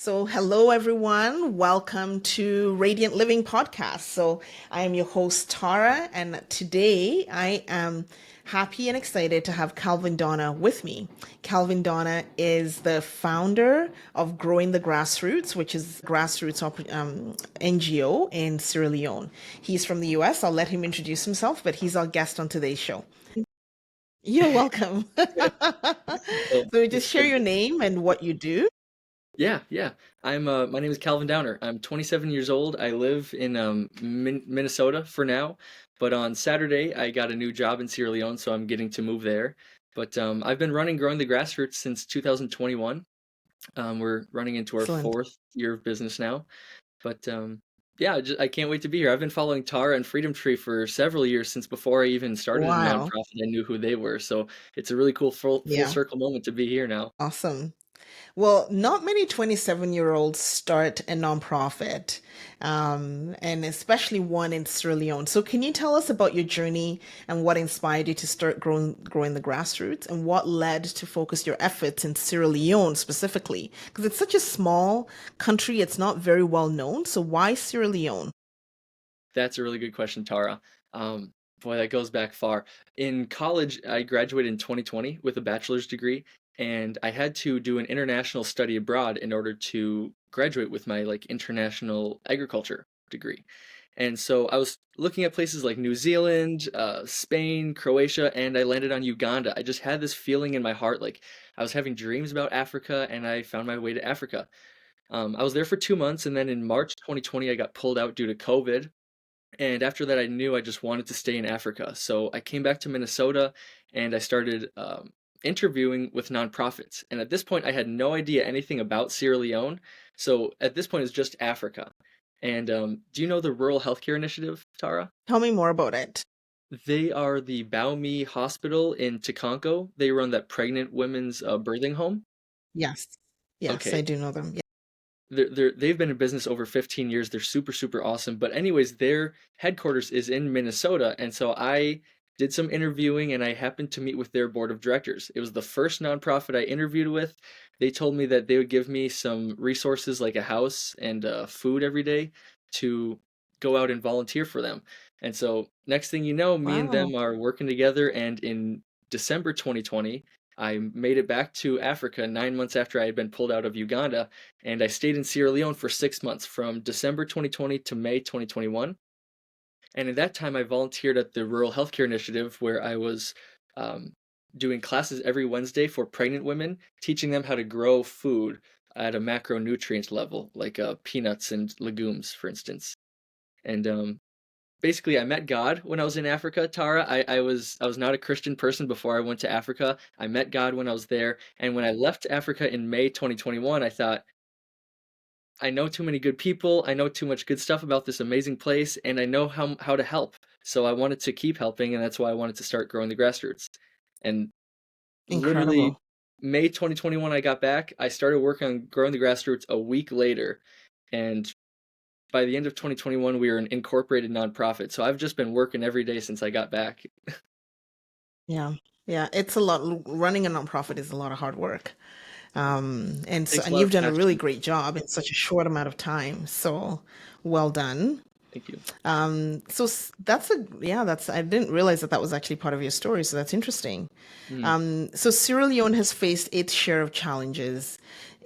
Hello everyone. Welcome to Radiant Living Podcast. I am your host, Tara, and today I am happy and excited to have Calvin Dauner with me. Calvin Dauner is the founder of Growing the Grassroots, which is NGO in Sierra Leone. He's from the US. I'll let him introduce himself, but he's our guest on today's show. You're welcome. Well, So just it's share good. your name and what you do. Yeah. My name is Calvin Dauner. I'm 27 years old. I live in Minnesota for now, but on Saturday I got a new job in Sierra Leone, so I'm getting to move there. But I've been running Growing the Grassroots since 2021. We're running into our Excellent. fourth year of business now. But yeah, I can't wait to be here. I've been following Tara and Freedom Tree for several years since before I even started a Wow. nonprofit. I knew who they were, so it's a really cool full Yeah. circle moment to be here now. Awesome. Well, not many 27-year-olds start a nonprofit, and especially one in Sierra Leone. So, can you tell us about your journey and what inspired you to start growing the grassroots, and what led to focus your efforts in Sierra Leone specifically? Because it's such a small country, it's not very well known. So, why Sierra Leone? That's a really good question, Tara. Boy, that goes back far. In college, I graduated in 2020 with a bachelor's degree, and I had to do an international study abroad in order to graduate with my international agriculture degree. And so I was looking at places like New Zealand, Spain, Croatia, and I landed on Uganda. I just had this feeling in my heart, like I was having dreams about Africa, and I found my way to Africa. I was there for 2 months, and then in March 2020, I got pulled out due to COVID, and after that, I knew I just wanted to stay in Africa. So I came back to Minnesota and I started interviewing with nonprofits. And at this point, I had no idea anything about Sierra Leone. So at this point, it's just Africa. And do you know the Rural Healthcare Initiative, Tara? Tell me more about it. They are the Baumi Hospital in Tekonko. They run that pregnant women's birthing home. Yes. Yes, I Okay, do know them. Yeah. they've been in business over 15 years. They're super awesome. But anyways, their headquarters is in Minnesota, and so I did some interviewing and I happened to meet with their board of directors. It was the first nonprofit I interviewed with. They told me that they would give me some resources like a house and food every day to go out and volunteer for them. And so next thing you know, me and Wow. them are working together, and in December 2020, I made it back to Africa 9 months after I had been pulled out of Uganda, and I stayed in Sierra Leone for 6 months from December 2020 to May 2021. And in that time, I volunteered at the Rural Healthcare Initiative, where I was um, doing classes every Wednesday for pregnant women, teaching them how to grow food at a macronutrient level, like peanuts and legumes, for instance. And basically, I met God when I was in Africa, Tara. I was not a Christian person before I went to Africa. I met God when I was there, and when I left Africa in May 2021, I thought, I know too many good people. I know too much good stuff about this amazing place, and I know how to help. So I wanted to keep helping, and that's why I wanted to start growing the grassroots. And literally, Incredible. May 2021, I got back. I started working on growing the grassroots a week later, and by the end of 2021, we were an incorporated nonprofit. So I've just been working every day since I got back. Yeah. Yeah. It's a lot. Running a nonprofit is a lot of hard work. Takes a And lot you've of done a really passion. great job in such a short amount of time. So well done. Thank you. That's I didn't realize that that was actually part of your story. So that's interesting. Mm. So Sierra Leone has faced its share of challenges,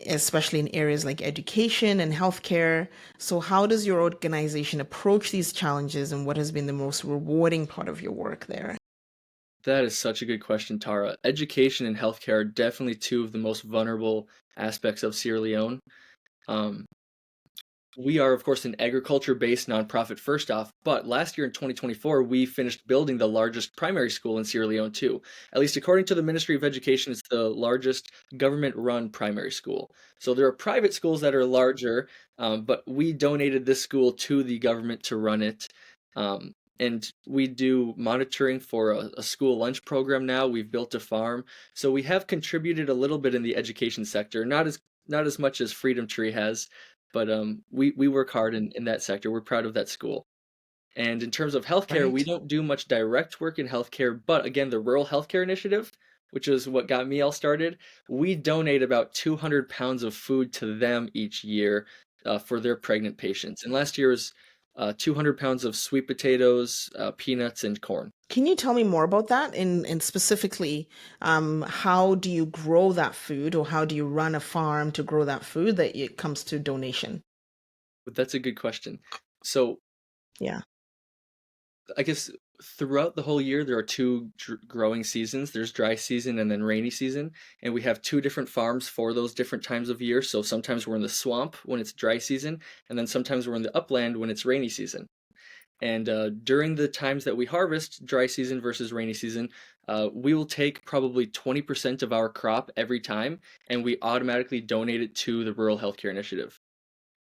especially in areas like education and healthcare. So how does your organization approach these challenges, and what has been the most rewarding part of your work there? That is such a good question, Tara. Education and healthcare are definitely two of the most vulnerable aspects of Sierra Leone. Um, we are, of course, an agriculture-based nonprofit first off, but last year in 2024, we finished building the largest primary school in Sierra Leone too. At least according to the Ministry of Education, it's the largest government-run primary school. So there are private schools that are larger, but we donated this school to the government to run it. Um, and we do monitoring for a school lunch program now. We've built a farm. So we have contributed a little bit in the education sector, not as much as Freedom Tree has, but we work hard in that sector. We're proud of that school. And in terms of healthcare, we Right. don't do much direct work in healthcare, but again, the Rural Healthcare Initiative, which is what got me all started, we donate about 200 pounds of food to them each year for their pregnant patients. And last year was 200 pounds of sweet potatoes, peanuts, and corn. Can you tell me more about that? And specifically, how do you grow that food, or how do you run a farm to grow that food that it comes to donation? But that's a good question. So Yeah. I guess throughout the whole year, there are two growing seasons. There's dry season and then rainy season. And we have two different farms for those different times of year. So sometimes we're in the swamp when it's dry season, and then sometimes we're in the upland when it's rainy season. And during the times that we harvest, dry season versus rainy season, we will take probably 20% of our crop every time, and we automatically donate it to the Rural Healthcare Initiative.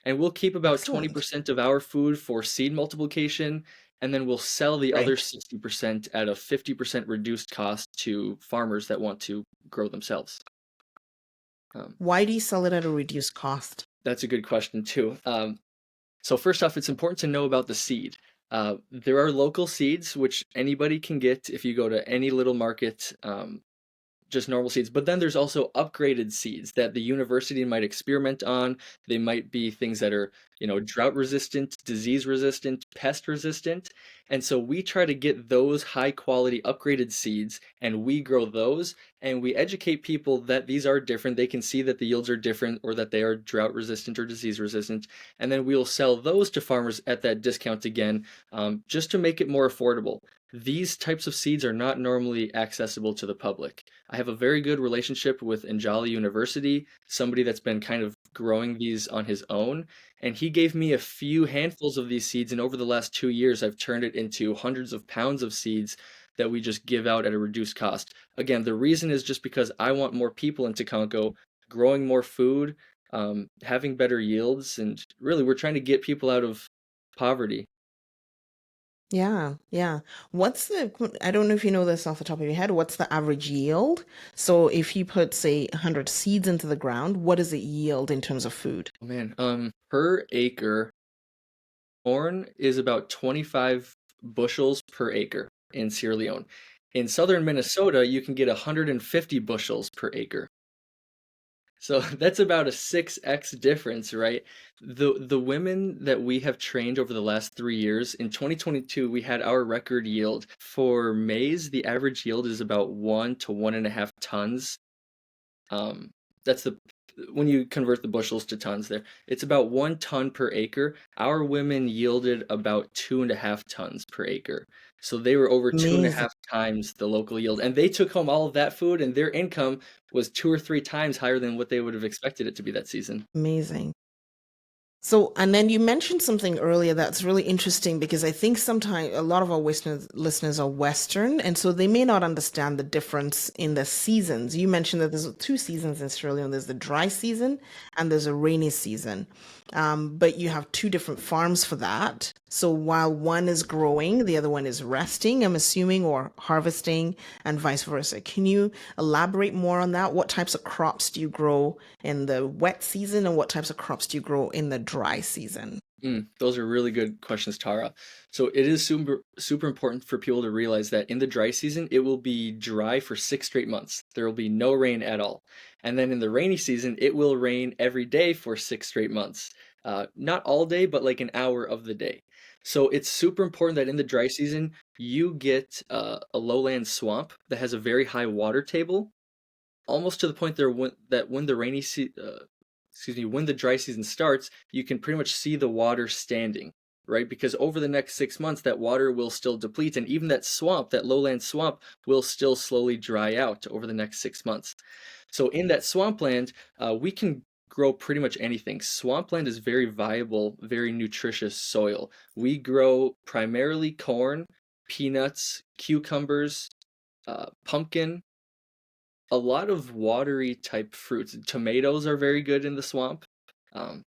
And we'll keep about Excellent. 20% of our food for seed multiplication, and then we'll sell the other Right. 60% at a 50% reduced cost to farmers that want to grow themselves. Um, Why do you sell it at a reduced cost? that's a good question too. So first off, it's important to know about the seed. There are local seeds which anybody can get if you go to any little market. Just normal seeds. But then there's also upgraded seeds that the university might experiment on. They might be things that are, drought resistant, disease resistant, pest resistant. And so we try to get those high quality upgraded seeds and we grow those and we educate people that these are different. They can see that the yields are different or that they are drought resistant or disease resistant. And then we'll sell those to farmers at that discount again, just to make it more affordable. These types of seeds are not normally accessible to the public. I have a very good relationship with Njali University, somebody that's been kind of growing these on his own, and he gave me a few handfuls of these seeds, and over the last 2 years, I've turned it into hundreds of pounds of seeds that we just give out at a reduced cost. Again, the reason is just because I want more people in Taconco growing more food, having better yields, and really, we're trying to get people out of poverty. Yeah, yeah. I don't know if you know this off the top of your head, what's the average yield? So if you put, say, 100 seeds into the ground, what does it yield in terms of food? Oh man, per acre, corn is about 25 bushels per acre in Sierra Leone. In southern Minnesota, you can get 150 bushels per acre. So that's about a 6x difference, right? The women that we have trained over the last 3 years, in 2022, we had our record yield. For maize, the average yield is about 1 to 1.5 tons. Um, that's the when you convert the bushels to tons there, it's about 1 ton per acre. Our women yielded about 2.5 tons per acre. So they were over two and a Amazing. half times the local yield. And they took home all of that food, and their income was 2 or 3 times higher than what they would have expected it to be that season. Amazing. So, and then you mentioned something earlier that's really interesting because I think sometimes a lot of our listeners are Western, and so they may not understand the difference in the seasons. You mentioned that there's two seasons in Australia. There's the dry season and there's a rainy season. But you have two different farms for that. So while one is growing, the other one is resting, I'm assuming, or harvesting, and vice versa. Can you elaborate more on that? What types of crops do you grow in the wet season, and what types of crops do you grow in the dry season? Those are really good questions, Tara. So it is super important for people to realize that in the dry season, it will be dry for 6 straight months. There will be no rain at all. And then in the rainy season, it will rain every day for 6 straight months. Not all day, but like an hour of the day. So it's super important that in the dry season, you get a lowland swamp that has a very high water table, almost to the point there that when the when the dry season starts, you can pretty much see the water standing, right? Because over the next 6 months, that water will still deplete, and even that swamp, that lowland swamp, will still slowly dry out over the next 6 months. So in that swampland, we can grow pretty much anything. Swampland is very viable, very nutritious soil. We grow primarily corn, peanuts, cucumbers, pumpkin, a lot of watery type fruits. Tomatoes are very good in the swamp.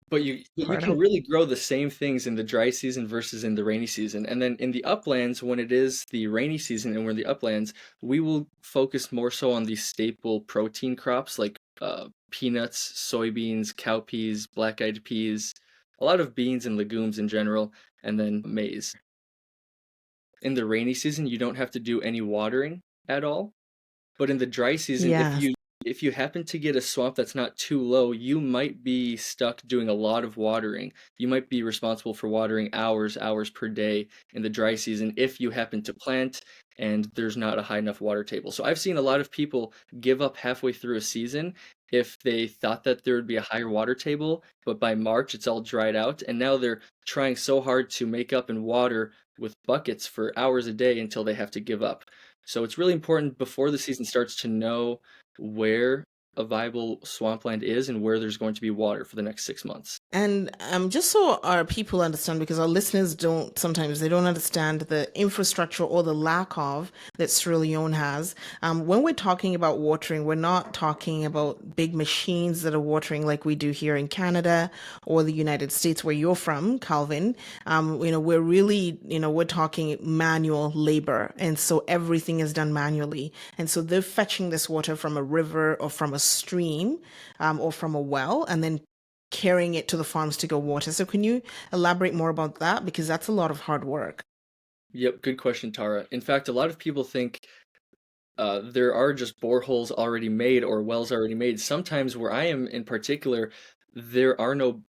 But you Heard can of? really grow the same things in the dry season versus in the rainy season. And then in the uplands, when it is the rainy season and we're in the uplands, we will focus more so on these staple protein crops like peanuts, soybeans, cowpeas, black-eyed peas, a lot of beans and legumes in general, and then maize. In the rainy season, you don't have to do any watering at all. But in the dry season, Yes. if you happen to get a swamp that's not too low, you might be stuck doing a lot of watering. You might be responsible for watering hours per day in the dry season if you happen to plant and there's not a high enough water table. So I've seen a lot of people give up halfway through a season if they thought that there would be a higher water table, but by March it's all dried out, and now they're trying so hard to make up in water with buckets for hours a day until they have to give up. So it's really important before the season starts to know where a viable swampland is and where there's going to be water for the next 6 months. And just so our people understand, because our listeners don't sometimes they don't understand the infrastructure or the lack of that Sierra Leone has. When we're talking about watering, we're not talking about big machines that are watering like we do here in Canada or the United States, where you're from, Calvin. We're really, we're talking manual labor, and so everything is done manually. And so they're fetching this water from a river or from a stream, or from a well, and then carrying it to the farms to go water. So can you elaborate more about that? Because that's a lot of hard work. Yep, good question, Tara. In fact, a lot of people think there are just boreholes already made or wells already made. Sometimes, where I am in particular, there are no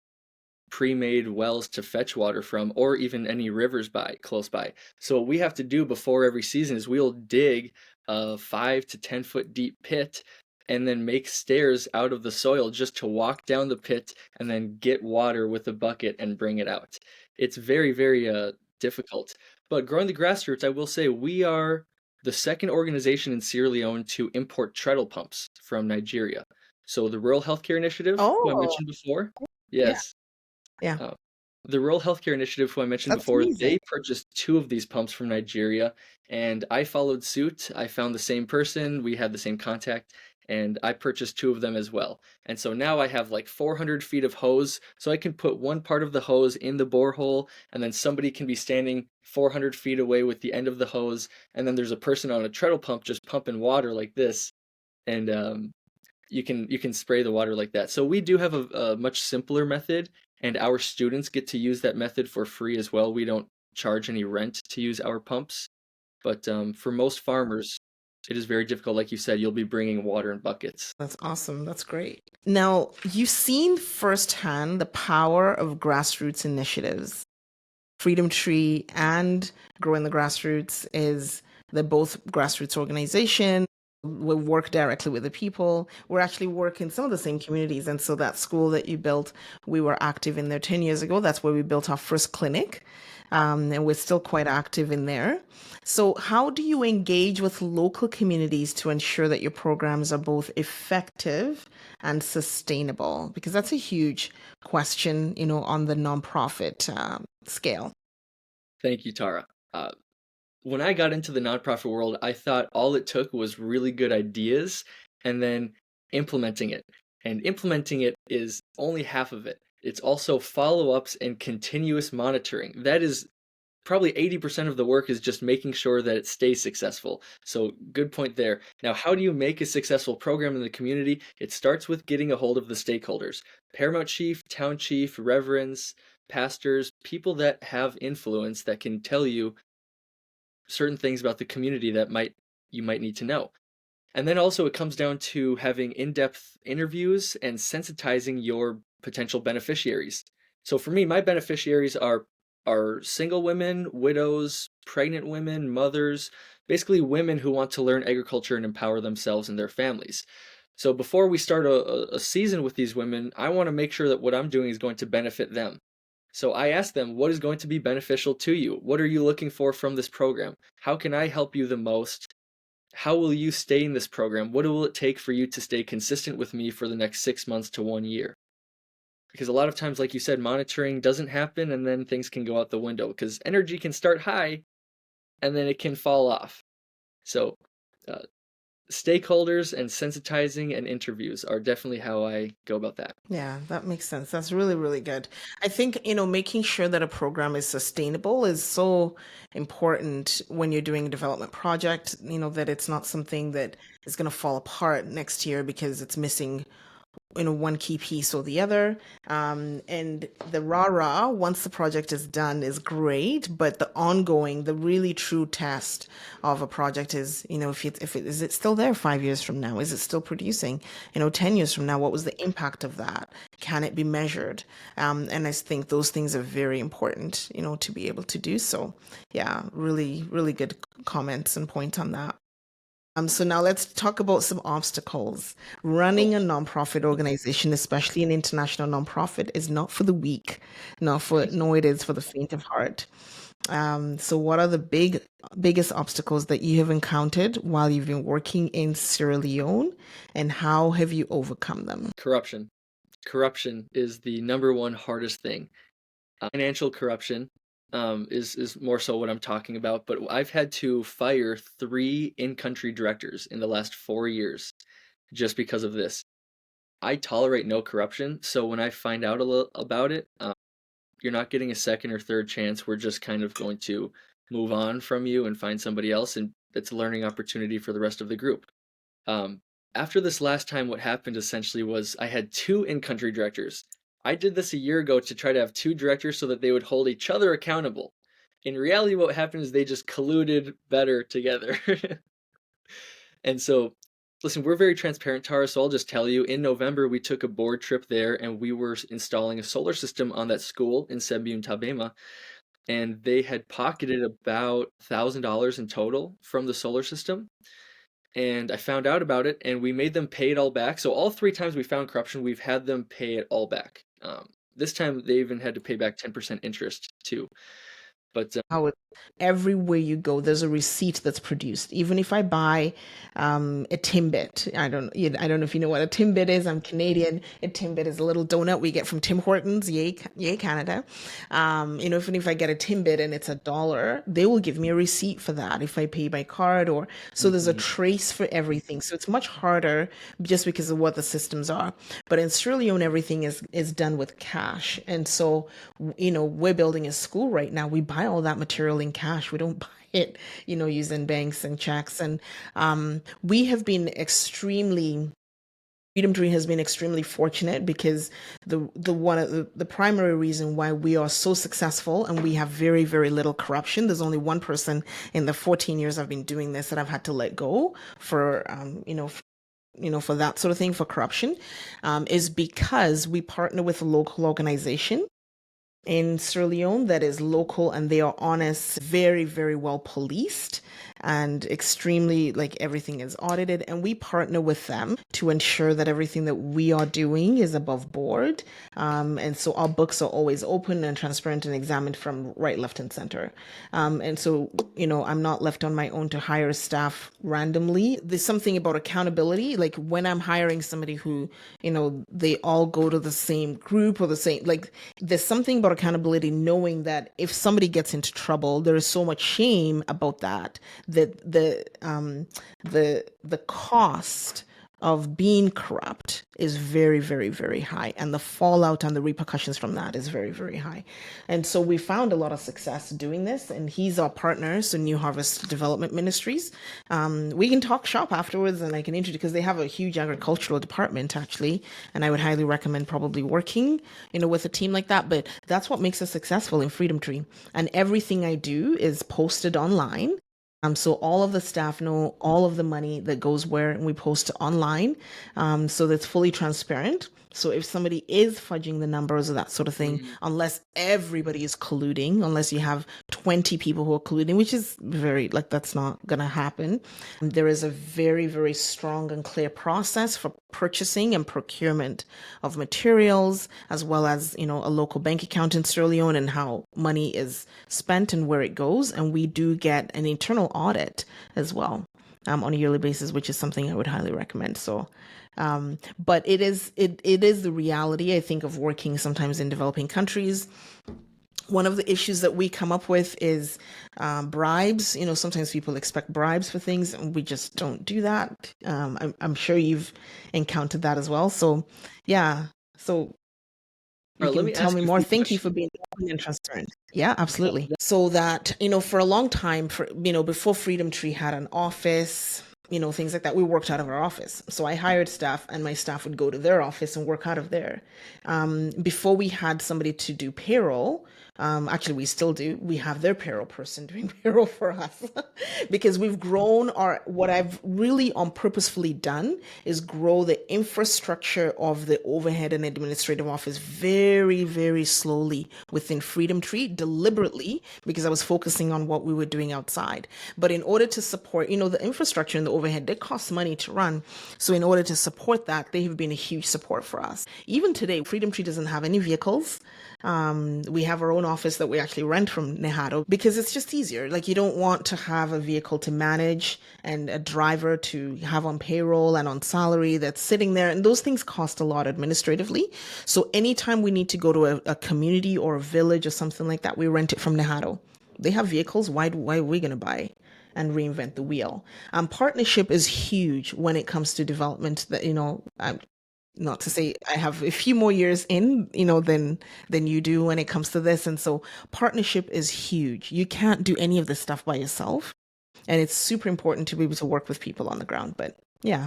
pre-made wells to fetch water from or even any rivers close by. So what we have to do before every season is we'll dig a 5 to 10 foot deep pit and then make stairs out of the soil just to walk down the pit and then get water with a bucket and bring it out. It's very, very difficult. But growing the grassroots, I will say we are the second organization in Sierra Leone to import treadle pumps from Nigeria. So the Rural Healthcare Initiative, who I Oh, mentioned before, yeah, yes, yeah, uh, the Rural Healthcare Initiative, who I mentioned that's before, amazing. they purchased two of these pumps from Nigeria, and I followed suit. I found the same person, we had the same contact, and I purchased two of them as well. And so now I have like 400 feet of hose, so I can put one part of the hose in the borehole, and then somebody can be standing 400 feet away with the end of the hose, and then there's a person on a treadle pump just pumping water like this, and you can spray the water like that. So we do have a much simpler method, and our students get to use that method for free as well. We don't charge any rent to use our pumps, but for most farmers, it is very difficult. Like you said, you'll be bringing water in buckets. That's awesome. That's great. Now, you've seen firsthand the power of grassroots initiatives. Freedom Tree and Growing the Grassroots is they're both grassroots organization. We work directly with the people. We're actually working some of the same communities. And so that school that you built, we were active in there 10 years ago. That's where we built our first clinic. And we're still quite active in there. So, how do you engage with local communities to ensure that your programs are both effective and sustainable? Because that's a huge question, on the nonprofit scale. Thank you, Tara. Uh, when I got into the nonprofit world, I thought all it took was really good ideas and then implementing it. And implementing it is only half of it. It's also follow-ups and continuous monitoring. That is probably 80% of the work is just making sure that it stays successful. So good point there. Now, how do you make a successful program in the community? It starts with getting a hold of the stakeholders. Paramount chief, town chief, reverends, pastors, people that have influence that can tell you certain things about the community that might you might need to know. And then also it comes down to having in-depth interviews and sensitizing your potential beneficiaries. So for me, my beneficiaries are single women, widows, pregnant women, mothers, basically women who want to learn agriculture and empower themselves and their families. So before we start a season with these women, I want to make sure that what I'm doing is going to benefit them. So I ask them, what is going to be beneficial to you? What are you looking for from this program? How can I help you the most? How will you stay in this program? What will it take for you to stay consistent with me for the next 6 months to 1 year? Because a lot of times, like you said, monitoring doesn't happen and then things can go out the window because energy can start high and then it can fall off. So, uh, stakeholders and sensitizing and interviews are definitely how I go about that. Yeah, that makes sense. That's really, really good. I think, making sure that a program is sustainable is so important when you're doing a development project, that it's not something that is going to fall apart next year because it's missing one key piece or the other. And the rah-rah, once the project is done, is great, but the ongoing, the really true test of a project is, is it still there 5 years from now? Is it still producing? 10 years from now, what was the impact of that? Can it be measured? And I think those things are very important, to be able to do so. Yeah, really, really good comments and points on that. So now let's talk about some obstacles. Oh, Running a nonprofit organization, especially an international nonprofit, is not for the weak, nor it is for the faint of heart. So what are the biggest obstacles that you have encountered while you've been working in Sierra Leone, and how have you overcome them? corruption. Corruption is the number one hardest thing. Financial corruption is more so what I'm talking about, but I've had to fire 3 in-country directors in the last 4 years just because of this. I tolerate no corruption, so when I find out a little about it, you're not getting a second or third chance. We're just kind of going to move on from you and find somebody else, and it's a learning opportunity for the rest of the group. Um, After this last time, what happened essentially was I had 2 in-country directors. I did this a year ago to try to have 2 directors so that they would hold each other accountable. In reality, what happened is they just colluded better together. And so, listen, we're very transparent, Tara, so I'll just tell you, in November, we took a board trip there and we were installing a solar system on that school in Sembiun Tabema, and they had pocketed about $1,000 in total from the solar system. And I found out about it, and we made them pay it all back. So all 3 times we found corruption, we've had them pay it all back. This time they even had to pay back 10% interest too. But How it, everywhere you go, there's a receipt that's produced. Even if I buy a Timbit, I don't know if you know what a Timbit is. I'm Canadian. A Timbit is a little donut we get from Tim Hortons. Yay, yay, Canada. Even if I get a Timbit and it's $1, they will give me a receipt for that if I pay by card or so. There's a mhm, trace for everything. So it's much harder just because of what the systems are. But in Sierra Leone, everything is done with cash, and so we're building a school right now. We buy all that material in cash. We don't buy it, using banks and checks. And we have been extremely Freedom Tree has been extremely fortunate because the one of the primary reason why we are so successful and we have very, very little corruption. There's only one person in the 14 years I've been doing this that I've had to let go for for that sort of thing, for corruption, is because we partner with a local organization in Sierra Leone that is local, and they are honest, very, very well policed, and extremely, like, everything is audited. And we partner with them to ensure that everything that we are doing is above board. And so our books are always open and transparent and examined from right, left, and center. And so, I'm not left on my own to hire staff randomly. There's something about accountability. Like when I'm hiring somebody who, they all go to the same group or the same, like, there's something about accountability, knowing that if somebody gets into trouble, there is so much shame about that, that the cost of being corrupt is very, very, very high, and the fallout and the repercussions from that is very, very high. And so we found a lot of success doing this, and he's our partner, so New Harvest Development Ministries. We can talk shop afterwards, and I can introduce, because they have a huge agricultural department actually, and I would highly recommend probably working, with a team like that. But that's what makes us successful in Freedom Tree, and everything I do is posted online. So all of the staff know all of the money that goes where, and we post it online, so that's fully transparent. So if somebody is fudging the numbers or that sort of thing, mhm. unless everybody is colluding, unless you have 20 people who are colluding, which is very, like, that's not going to happen. There is a very, very strong and clear process for purchasing and procurement of materials, as well as, a local bank account in Sierra Leone and how money is spent and where it goes. And we do get an internal audit as well, on a yearly basis, which is something I would highly recommend. So, but it is the reality, I think, of working sometimes in developing countries. One of the issues that we come up with is bribes. Sometimes people expect bribes for things, and we just don't do that. I'm sure you've encountered that as well. So, yeah. So you Let can me tell ask me you a more. few Thank you questions. for being open and transparent. Yeah, absolutely. So that, for a long time, for, before Freedom Tree had an office, things like that. We worked out of our office. So I hired staff, and my staff would go to their office and work out of there. Before we had somebody to do payroll, actually, we still do. We have their payroll person doing payroll for us because we've grown what I've really on purposefully done is grow the infrastructure of the overhead and administrative office very, very slowly within Freedom Tree, deliberately, because I was focusing on what we were doing outside. But in order to support, the infrastructure and the overhead, it costs money to run. So in order to support that, they have been a huge support for us. Even today, Freedom Tree doesn't have any vehicles. We have our own office that we actually rent from Nehado because it's just easier. Like, you don't want to have a vehicle to manage and a driver to have on payroll and on salary that's sitting there. And those things cost a lot administratively. So anytime we need to go to a community or a village or something like that, we rent it from Nehado. They have vehicles. Why are we going to buy and reinvent the wheel? Partnership is huge when it comes to development. That not to say I have a few more years in, than you do when it comes to this. And so partnership is huge. You can't do any of this stuff by yourself. And it's super important to be able to work with people on the ground. But yeah,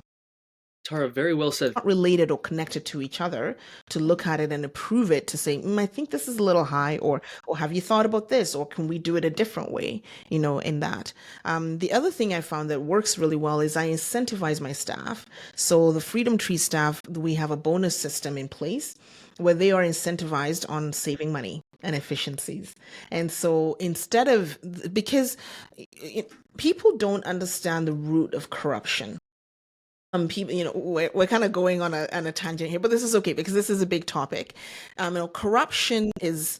Tara, very well said. not related or connected to each other to look at it and approve it to say, I think this is a little high, or have you thought about this, or can we do it a different way, in that. The other thing I found that works really well is I incentivize my staff. So the Freedom Tree staff, we have a bonus system in place where they are incentivized on saving money and efficiencies. And so instead of, because people don't understand the root of corruption. People, we're kind of going on a tangent here, but this is okay because this is a big topic. Corruption is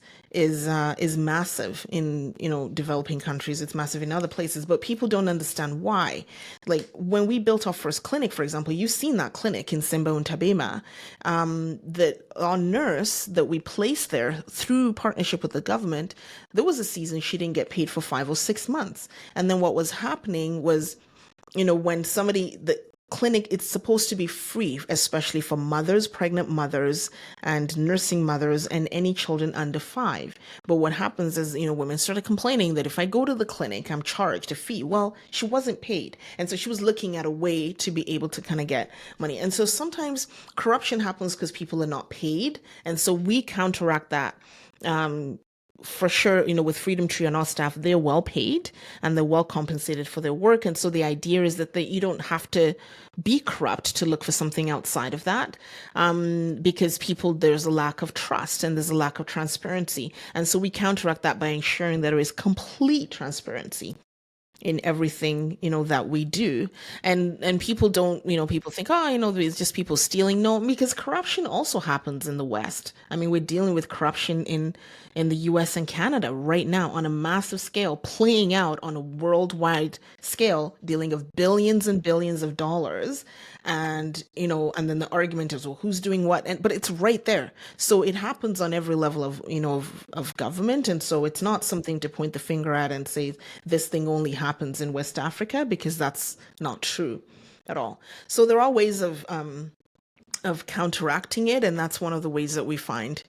massive in developing countries. It's massive in other places, but people don't understand why. Like, when we built our first clinic, for example, you've seen that clinic in Simba and Tabema. That our nurse that we placed there through partnership with the government, there was a season she didn't get paid for 5 or 6 months, and then what was happening was, when the clinic, it's supposed to be free, especially for mothers, pregnant mothers, and nursing mothers, and any children under 5. But what happens is, women started complaining that if I go to the clinic, I'm charged a fee. Well, she wasn't paid. And so she was looking at a way to be able to kind of get money. And so sometimes corruption happens because people are not paid. And so we counteract that. For sure, with Freedom Tree and our staff, they're well paid and they're well compensated for their work. And so the idea is that you don't have to be corrupt to look for something outside of that, because there's a lack of trust and there's a lack of transparency. And so we counteract that by ensuring that there is complete transparency in everything that we do. And people don't, people think, it's just people stealing. No, because corruption also happens in the West. I mean, we're dealing with corruption in the US and Canada right now on a massive scale, playing out on a worldwide scale, dealing of billions and billions of dollars. And and then the argument is, well, who's doing what? But it's right there. So it happens on every level of of government. And so it's not something to point the finger at and say this thing only happens in West Africa, because that's not true at all. So there are ways of counteracting it, and that's one of the ways that we find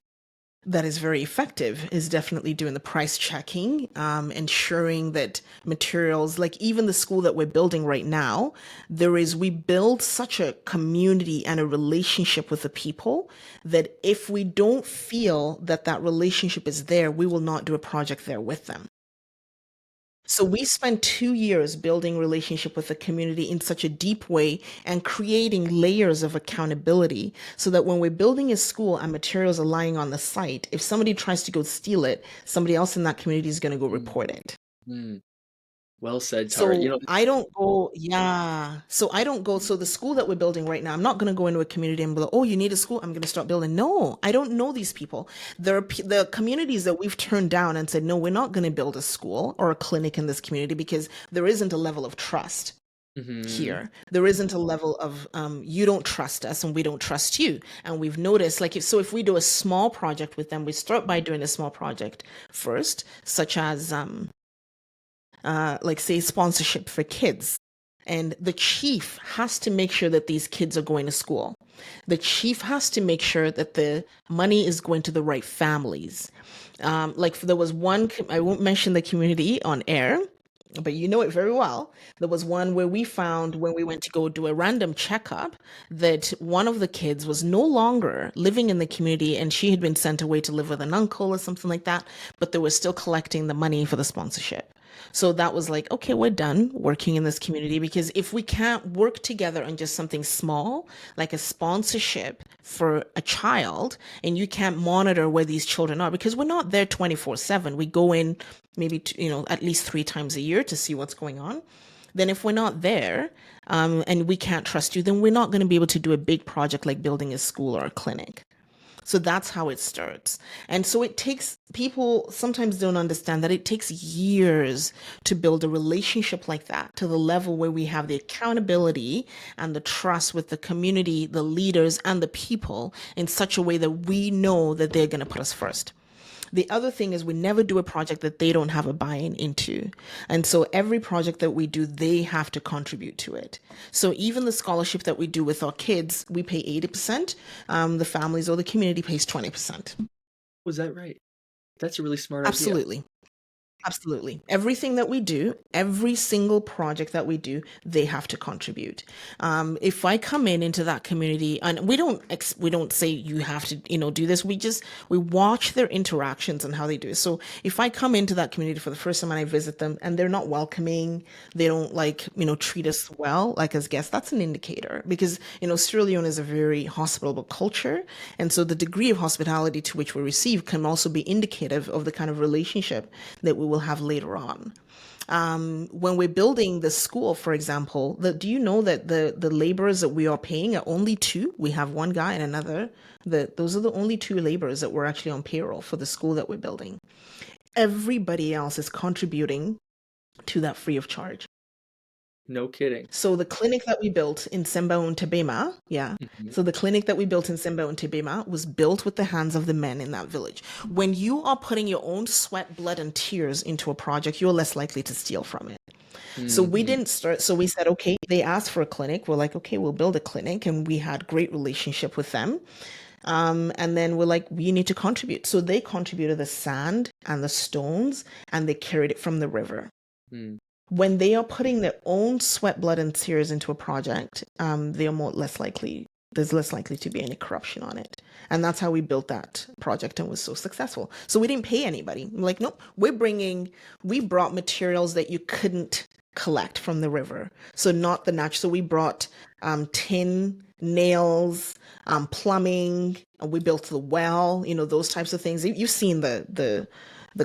that is very effective, is definitely doing the price checking, ensuring that materials, like even the school that we're building right now, we build such a community and a relationship with the people that if we don't feel that relationship is there, we will not do a project there with them. So we spent 2 years building relationship with the community in such a deep way and creating layers of accountability so that when we're building a school and materials are lying on the site, if somebody tries to go steal it, somebody else in that community is going to go report it. Mm. Well said, Tara. So I don't go, yeah. So I don't go. So the school that we're building right now, I'm not going to go into a community and be like, oh, you need a school, I'm going to start building. No, I don't know these people. There are the communities that we've turned down and said, no, we're not going to build a school or a clinic in this community because there isn't a level of trust here. There isn't a level of you don't trust us and we don't trust you. And we've noticed, like, if we do a small project with them, we start by doing a small project first, such as like, say, sponsorship for kids. And the chief has to make sure that these kids are going to school. The chief has to make sure that the money is going to the right families. Like, there was one, I won't mention the community on air, but you know it very well. There was one where we found when we went to go do a random checkup that one of the kids was no longer living in the community and she had been sent away to live with an uncle or something like that, but they were still collecting the money for the sponsorship. So that was like, okay, we're done working in this community because if we can't work together on just something small, like a sponsorship for a child, and you can't monitor where these children are because we're not there 24/7. We go in maybe, at least 3 times a year to see what's going on. Then if we're not there, and we can't trust you, then we're not going to be able to do a big project like building a school or a clinic. So that's how it starts. And so it takes people sometimes don't understand that it takes years to build a relationship like that to the level where we have the accountability and the trust with the community, the leaders, and the people in such a way that we know that they're going to put us first. The other thing is we never do a project that they don't have a buy-in into. And so every project that we do, they have to contribute to it. So even the scholarship that we do with our kids, we pay 80%. The families or the community pays 20%. Was that right? That's a really smart idea. Absolutely. Absolutely. Everything that we do, every single project that we do, they have to contribute. If I come into that community, and we don't say you have to, do this. We watch their interactions and how they do it. So if I come into that community for the first time and I visit them and they're not welcoming, they don't like, treat us well, like as guests, that's an indicator because, Sierra Leone is a very hospitable culture. And so the degree of hospitality to which we receive can also be indicative of the kind of relationship that we will have later on. When we're building the school, for example, do you know that the laborers that we are paying are only two? We have one guy and another. Those are the only two laborers that we're actually on payroll for the school that we're building. Everybody else is contributing to that free of charge. No kidding. So the clinic that we built in Sembao and Tebema, yeah. Mhm. So the clinic that we built in Sembao and Tebema was built with the hands of the men in that village. When you are putting your own sweat, blood, and tears into a project, you're less likely to steal from it. So we Mhm. didn't start. So we said, okay, they asked for a clinic. We're like, okay, we'll build a clinic, and we had great relationship with them. And then we're like, we need to contribute. So they contributed the sand and the stones, and they carried it from the river. Mm. When they are putting their own sweat, blood, and tears into a project, they are less likely. There's less likely to be any corruption on it, and that's how we built that project and was so successful. So we didn't pay anybody. I'm like, nope, we brought materials that you couldn't collect from the river. So not the natural. So we brought tin, nails, plumbing. And we built the well. Those types of things. You've seen the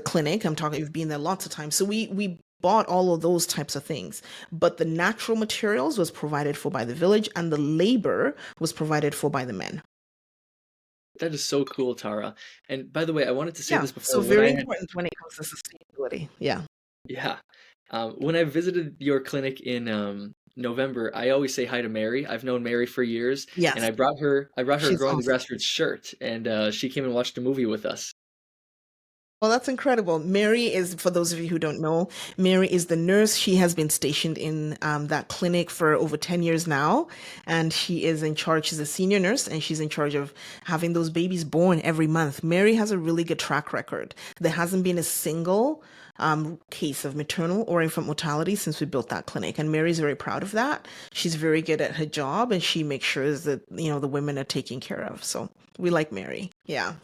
clinic. I'm talking. You've been there lots of times. So we bought all of those types of things, but the natural materials was provided for by the village and the labor was provided for by the men. That is so cool, Tara. And by the way, I wanted to say Yeah, this before so when I very had, important when it comes to sustainability. Yeah. yeah, when I visited your clinic in November, I always say hi to Mary. I've known Mary for years, and Yes, I brought her a she's Growing the awesome. Grassroots shirt, and she came and watched a movie with us. Well, that's incredible. Mary is, for those of you who don't know, Mary is the nurse. She has been stationed in that clinic for over 10 years now. And she is in charge. She's a senior nurse and she's in charge of having those babies born every month. Mary has a really good track record. There hasn't been a single case of maternal or infant mortality since we built that clinic. And Mary's very proud of that. She's very good at her job and she makes sure that, the women are taken care of. So we like Mary. Yeah.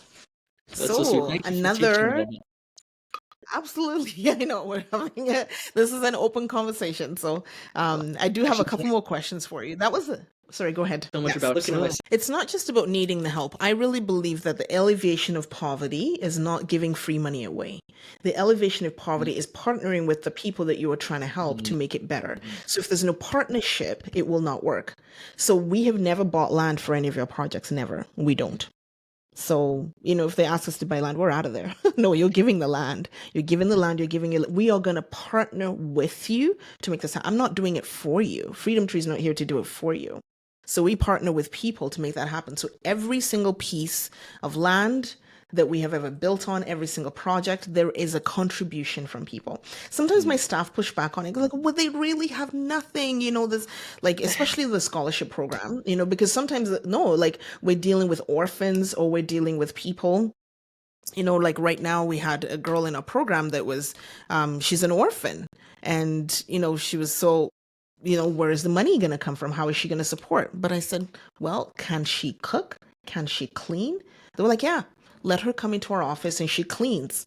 That's so sweet. So Thank you for teaching me another that. Absolutely. Yeah, I know we're having this is an open conversation. So Well, I do have a actually, couple more questions for you. That was sorry, go ahead. so much Yes, about looking away. so It's not just about needing the help. I really believe that the elevation of poverty is not giving free money away. The elevation of poverty is partnering with the people that you are trying to help to make it better. So if there's no partnership, it will not work. So we have never bought land for any of your projects, never. We don't. So, if they ask us to buy land, we're out of there. No, you're giving the land. You're giving the land, you're giving it. We are going to partner with you to make this happen. I'm not doing it for you. Freedom Tree is not here to do it for you. So we partner with people to make that happen. So every single piece of land that we have ever built on, every single project, there is a contribution from people. Sometimes my staff push back on it, like, well, they really have nothing, this, like, especially the scholarship program, because sometimes, no, like, we're dealing with orphans or we're dealing with people like right now we had a girl in a program that was, she's an orphan. And, she was so, where is the money going to come from? How is she going to support? But I said, well, can she cook? Can she clean? They were like, yeah, let her come into our office and she cleans.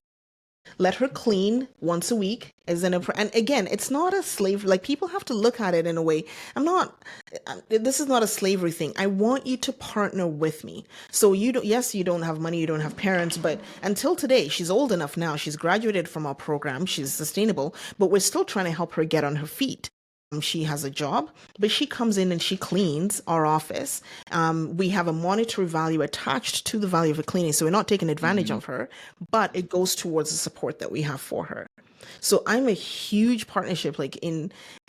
Let her clean once a week as and again, it's not a slavery. Like, people have to look at it in a way. This is not a slavery thing. I want you to partner with me. So you don't, yes, you don't have money, you don't have parents, but until today, she's old enough now. She's graduated from our program. She's sustainable, but we're still trying to help her get on her feet. She has a job, but she comes in and she cleans our office. We have a monetary value attached to the value of the cleaning. So we're not taking advantage Mhm. of her, but it goes towards the support that we have for her. So I'm a huge partnership, like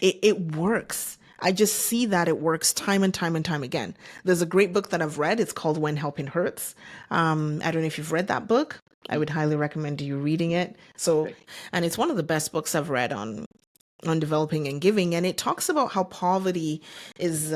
it works. I just see that it works time and time and time again. There's a great book that I've read. It's called When Helping Hurts. I don't know if you've read that book. I would highly recommend you reading it. So, Okay. and it's one of the best books I've read on developing and giving, and it talks about how poverty is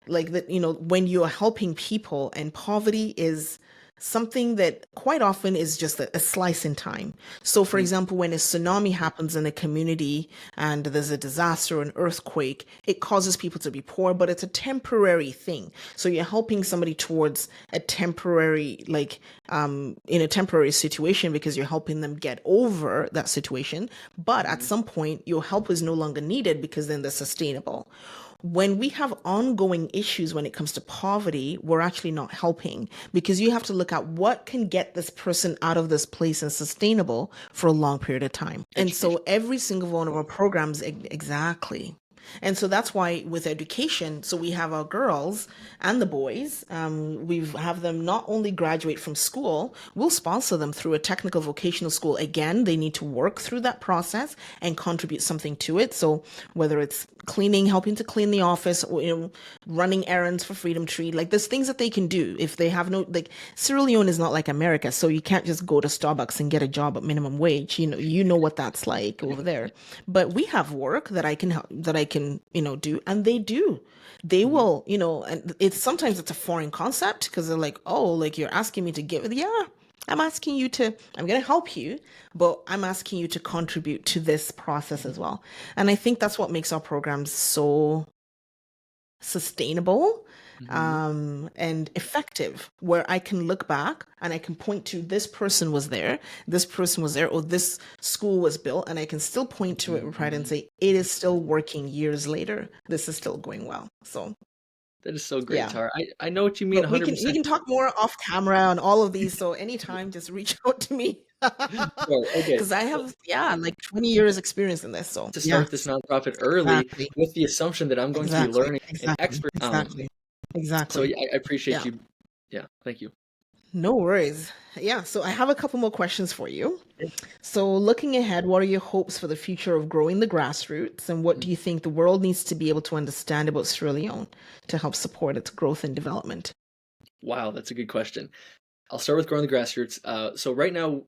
like that, when you're helping people, and poverty is something that quite often is just a slice in time. So for Mhm. example, when a tsunami happens in a community and there's a disaster, an earthquake, it causes people to be poor, but it's a temporary thing. So you're helping somebody towards a temporary, like, in a temporary situation, because you're helping them get over that situation. But at Mhm. some point, your help is no longer needed, because then they're sustainable. When we have ongoing issues when it comes to poverty, we're actually not helping, because you have to look at what can get this person out of this place and sustainable for a long period of time. And Education. so every single one of our programs, exactly. And so that's why with education, so we have our girls and the boys, we have them not only graduate from school, we'll sponsor them through a technical vocational school. Again, they need to work through that process and contribute something to it. So whether it's cleaning, helping to clean the office, or running errands for Freedom Tree, like there's things that they can do if they have no, like, Sierra Leone is not like America, so you can't just go to Starbucks and get a job at minimum wage. You know what that's like over there. But we have work that I can help, that I can, do, and they do. They Mhm. will, and it's sometimes it's a foreign concept, because they're like, oh, like, you're asking me to give. Yeah, I'm going to help you, but I'm asking you to contribute to this process as well. And I think that's what makes our programs so sustainable, Mhm. and effective, where I can look back and I can point to, this person was there, this person was there, or this school was built, and I can still point to it Mhm. with pride and say, it is still working years later. This is still going well. So, That is so great, yeah. Tara. I know what you mean But we can 100%. talk more off camera on all of these. So anytime, just reach out to me. Sure. Okay. Because I have, yeah, like 20 years experience in this. So To yeah, start this nonprofit early exactly. with the assumption that I'm going to be Exactly. learning an Exactly. expert. Exactly. So Exactly. yeah, I appreciate Yeah. you. Yeah, thank you. No worries. Yeah, so I have a couple more questions for you. Yeah. So, looking ahead, what are your hopes for the future of growing the grassroots, and what Mhm. do you think the world needs to be able to understand about Sierra Leone to help support its growth and development? Wow, that's a good question. I'll start with growing the grassroots. So right now,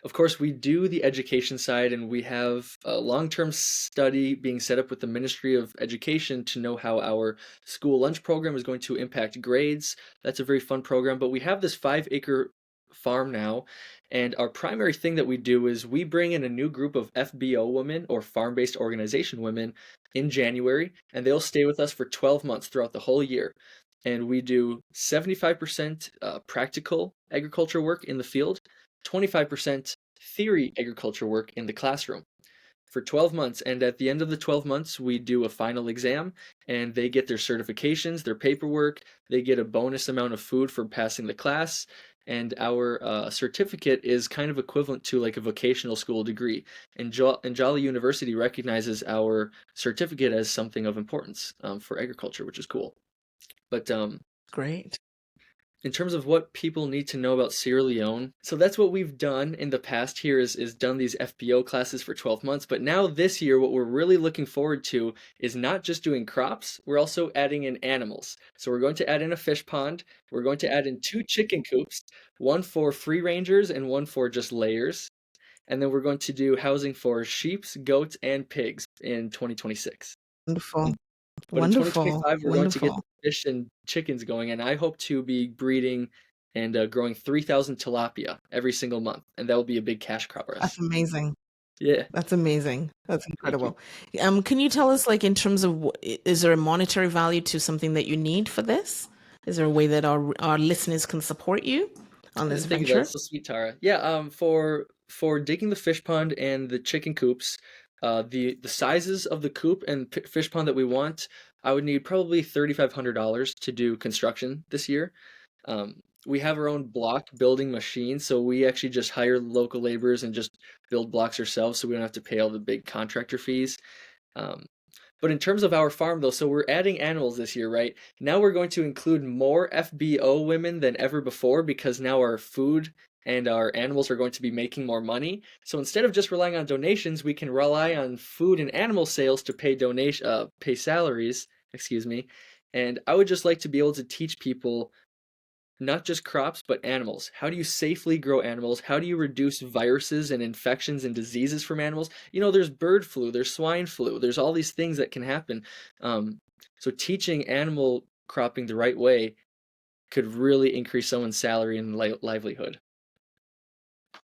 of course, we do the education side, and we have a long-term study being set up with the Ministry of Education to know how our school lunch program is going to impact grades. That's a very fun program, but we have this 5-acre farm now, and our primary thing that we do is we bring in a new group of FBO women, or farm-based organization women, in January, and they'll stay with us for 12 months throughout the whole year. And we do 75% practical agriculture work in the field, 25% theory agriculture work in the classroom for 12 months. And at the end of the 12 months, we do a final exam, and they get their certifications, their paperwork. They get a bonus amount of food for passing the class. And our certificate is kind of equivalent to like a vocational school degree. And Jolly University recognizes our certificate as something of importance for agriculture, which is cool. But Great. in terms of what people need to know about Sierra Leone, so that's what we've done in the past here is done these FBO classes for 12 months. But now this year, what we're really looking forward to is not just doing crops, we're also adding in animals. So we're going to add in a fish pond, we're going to add in 2 chicken coops, one for free rangers and one for just layers. And then we're going to do housing for sheep, goats, and pigs in 2026. Wonderful. But in Wonderful. 2025, we're going to get Wonderful. the fish and chickens going, and I hope to be breeding and growing 3,000 tilapia every single month, and that will be a big cash crop for That's us. amazing. Yeah, That's amazing. That's thank you. incredible. Can you tell us, like, in terms of is there a monetary value to something that you need for this? Is there a way that our listeners can support you on this Thank you. That's venture? so sweet, Tara. Yeah, for digging the fish pond and the chicken coops, the sizes of the coop and fish pond that we want, I would need probably $3,500 to do construction this year. We have our own block building machine, so we actually just hire local laborers and just build blocks ourselves, so we don't have to pay all the big contractor fees. Um, but in terms of our farm, though, so we're adding animals this year, right? Now we're going to include more FBO women than ever before because now our food and our animals are going to be making more money. So instead of just relying on donations, we can rely on food and animal sales to pay salaries, excuse me. And I would just like to be able to teach people not just crops, but animals. How do you safely grow animals? How do you reduce viruses and infections and diseases from animals? You know, there's bird flu, there's swine flu, there's all these things that can happen. Um, so teaching animal cropping the right way could really increase someone's salary and livelihood.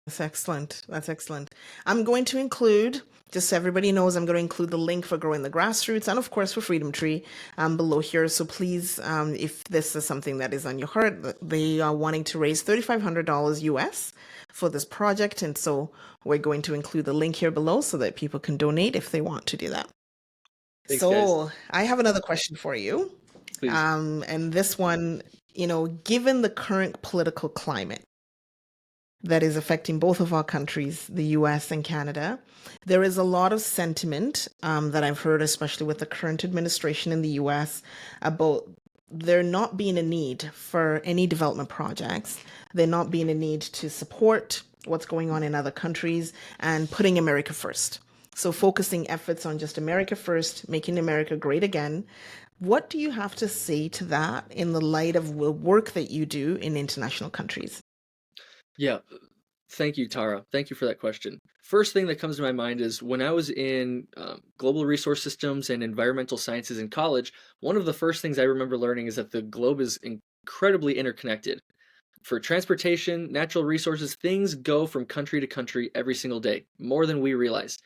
That's excellent. That's excellent. I'm going to include, just so everybody knows, I'm going to include the link for growing the grassroots and, of course, for Freedom Tree below here. So please, if this is something that is on your heart, they are wanting to raise $3,500 US for this project. And so we're going to include the link here below so that people can donate if they want to do that. Thanks, guys. So I have another question for you. Please. And this one, given the current political climate, that is affecting both of our countries, the US and Canada. There is a lot of sentiment that I've heard, especially with the current administration in the US, about there not being a need for any development projects, there not being a need to support what's going on in other countries, and putting America first. So, focusing efforts on just America first, making America great again. What do you have to say to that in the light of the work that you do in international countries? Yeah, thank you, Tara. Thank you for that question. First thing that comes to my mind is when I was in global resource systems and environmental sciences in college, one of the first things I remember learning is that the globe is incredibly interconnected. For transportation, natural resources, things go from country to country every single day, more than we realize.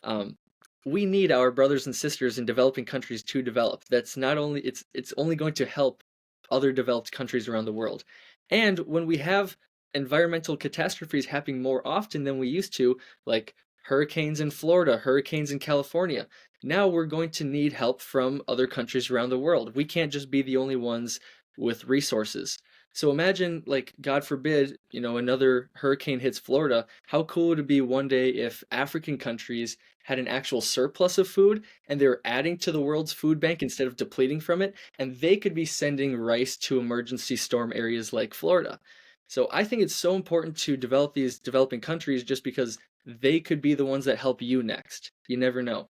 Um, we need our brothers and sisters in developing countries to develop. That's not only it's only going to help other developed countries around the world. And when we have environmental catastrophes happening more often than we used to, like hurricanes in Florida, hurricanes in California, now we're going to need help from other countries around the world. We can't just be the only ones with resources. So imagine, like, God forbid, another hurricane hits Florida. How cool would it be one day if African countries had an actual surplus of food and they were adding to the world's food bank instead of depleting from it, and they could be sending rice to emergency storm areas like Florida. So I think it's so important to develop these developing countries just because they could be the ones that help you next. You never know.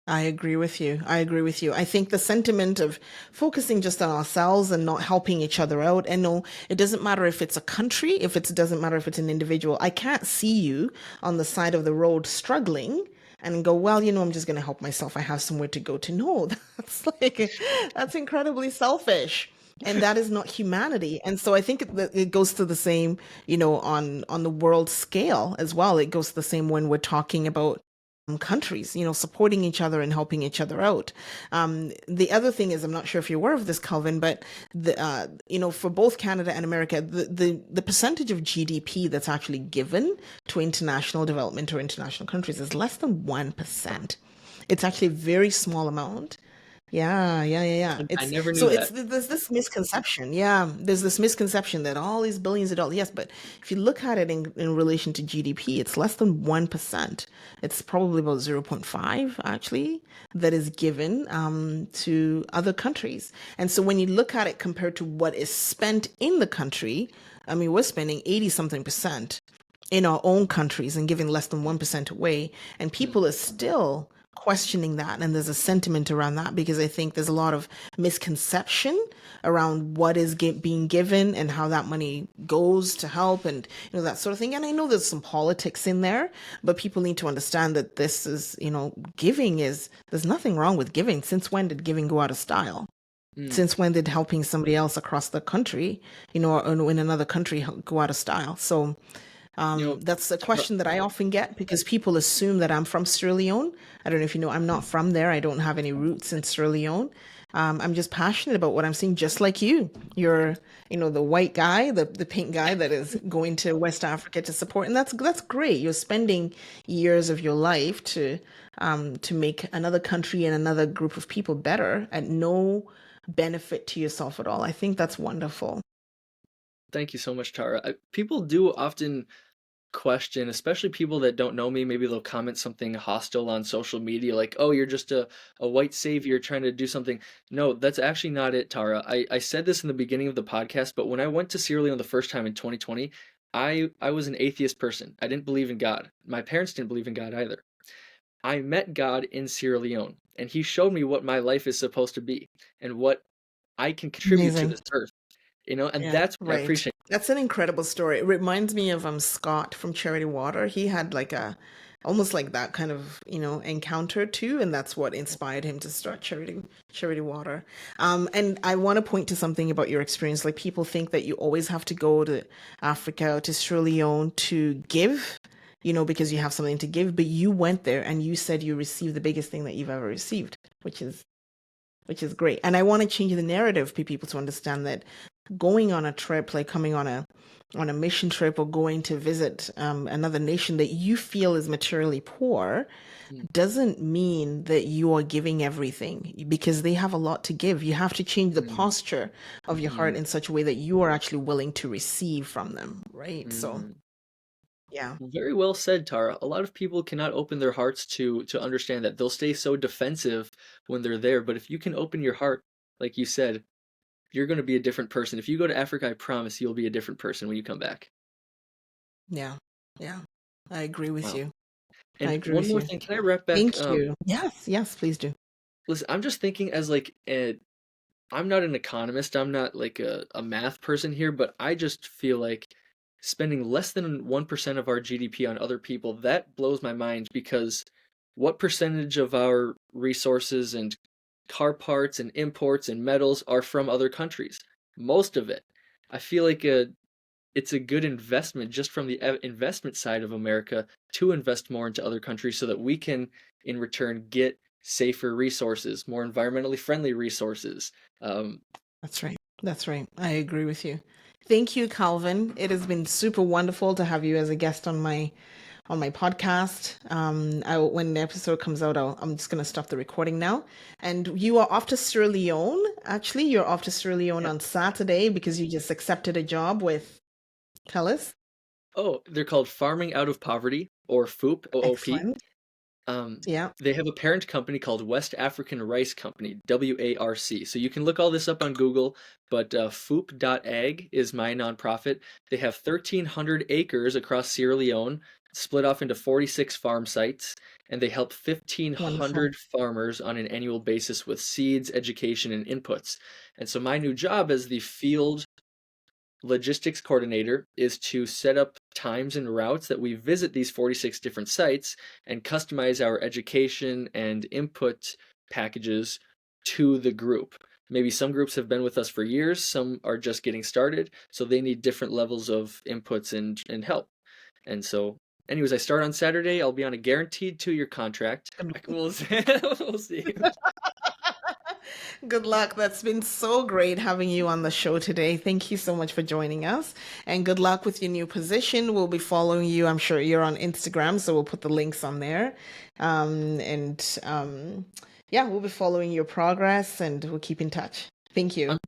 I agree with you. I agree with you. I think the sentiment of focusing just on ourselves and not helping each other out. And no, it doesn't matter if it's a country, if it doesn't matter if it's an individual. I can't see you on the side of the road struggling and go, well, I'm just going to help myself. I have somewhere to go to. No, that's incredibly selfish. And that is not humanity. And so I think it goes to the same, on the world scale as well. It goes to the same when we're talking about countries, supporting each other and helping each other out. The other thing is, I'm not sure if you're aware of this, Calvin, but for both Canada and America, the percentage of GDP that's actually given to international development or international countries is less than 1%. It's actually a very small amount. Yeah. I It's never knew so it's that. there's this misconception. Yeah, there's this misconception that all these billions of dollars. Yes, but if you look at it in relation to GDP, it's less than 1%. It's probably about 0.5 actually that is given to other countries. And so when you look at it compared to what is spent in the country, I mean, we're spending 80 something percent in our own countries and giving less than 1% away. And Mm. people are still questioning that. And there's a sentiment around that because I think there's a lot of misconception around what is being given and how that money goes to help and, that sort of thing. And I know there's some politics in there, but people need to understand that this is, giving is, there's nothing wrong with giving. Since when did giving go out of style? Mm. Since when did helping somebody else across the country, or in another country go out of style? So You know, that's a Tara, question that I often get because people assume that I'm from Sierra Leone. I don't know if you know, I'm not from there. I don't have any roots in Sierra Leone. I'm just passionate about what I'm seeing, just like you. You're, the white guy, the pink guy that is going to West Africa to support, and that's great. You're spending years of your life to make another country and another group of people better at no benefit to yourself at all. I think that's wonderful. thank you so much, Tara. People do often question, especially people that don't know me. Maybe they'll comment something hostile on social media, like, "Oh, you're just a white savior trying to do something." No, that's actually not it, Tara. I said this in the beginning of the podcast, but when I went to Sierra Leone the first time in 2020, I was an atheist person. I didn't believe in God. My parents didn't believe in God either. I met God in Sierra Leone, and He showed me what my life is supposed to be and what I can contribute to Amazing. this earth. And Yeah, that's what I right. appreciate. That's an incredible story. It reminds me of Scott from Charity Water. He had like a almost like that kind of, encounter too, and that's what inspired him to start Charity Water. And I want to point to something about your experience. Like people think that you always have to go to Africa or to Sierra Leone to give, because you have something to give, but you went there and you said you received the biggest thing that you've ever received, which is great. And I want to change the narrative for people to understand that going on a trip, like coming on a mission trip or going to visit another nation that you feel is materially poor, Mm, doesn't mean that you are giving everything because they have a lot to give. You have to change the mm, posture of your heart mm, in such a way that you are actually willing to receive from them, right? So, mm. yeah, Very well said, Tara. A lot of people cannot open their hearts to understand that. They'll stay so defensive when they're there, but if you can open your heart, like you said, you're going to be a different person. If you go to Africa, I promise you'll be a different person when you come back. yeah, yeah. I agree with Wow. you. I And agree one with more you. thing, can I wrap back? Thank you. Yes, yes, please do. Listen, I'm just thinking as like I'm not an economist. I'm not like a math person here, but I just feel like spending less than 1% of our GDP on other people, that blows my mind because what percentage of our resources and car parts and imports and metals are from other countries? Most of it. I feel like it's a good investment just from the investment side of America to invest more into other countries so that we can, in return, get safer resources, more environmentally friendly resources. Um, That's right. That's right. I agree with you. Thank you, Calvin. It has been super wonderful to have you as a guest on my podcast. When the episode comes out, I'm just gonna stop the recording now. And you are off to Sierra Leone. Actually, you're off to Sierra Leone yeah. on Saturday because you just accepted a job with Telus. Oh, they're called Farming Out of Poverty or FOOP, OOP. Excellent. Um, Yeah, they have a parent company called West African Rice Company, WARC. So you can look all this up on Google, but foop.ag is my nonprofit. They have 1,300 acres across Sierra Leone, split off into 46 farm sites, and they help wonderful. 1,500 farmers on an annual basis with seeds, education, and inputs. And so my new job as the field logistics coordinator is to set up times and routes that we visit these 46 different sites and customize our education and input packages to the group. Maybe some groups have been with us for years, some are just getting started, so they need different levels of inputs and help. And so, anyways, I start on Saturday. I'll be on a guaranteed 2-year contract. We'll see. We'll see. Good luck. That's been so great having you on the show today. Thank you so much for joining us. And good luck with your new position. We'll be following you. I'm sure you're on Instagram, so we'll put the links on there. And yeah, we'll be following your progress and we'll keep in touch. Thank you. I'm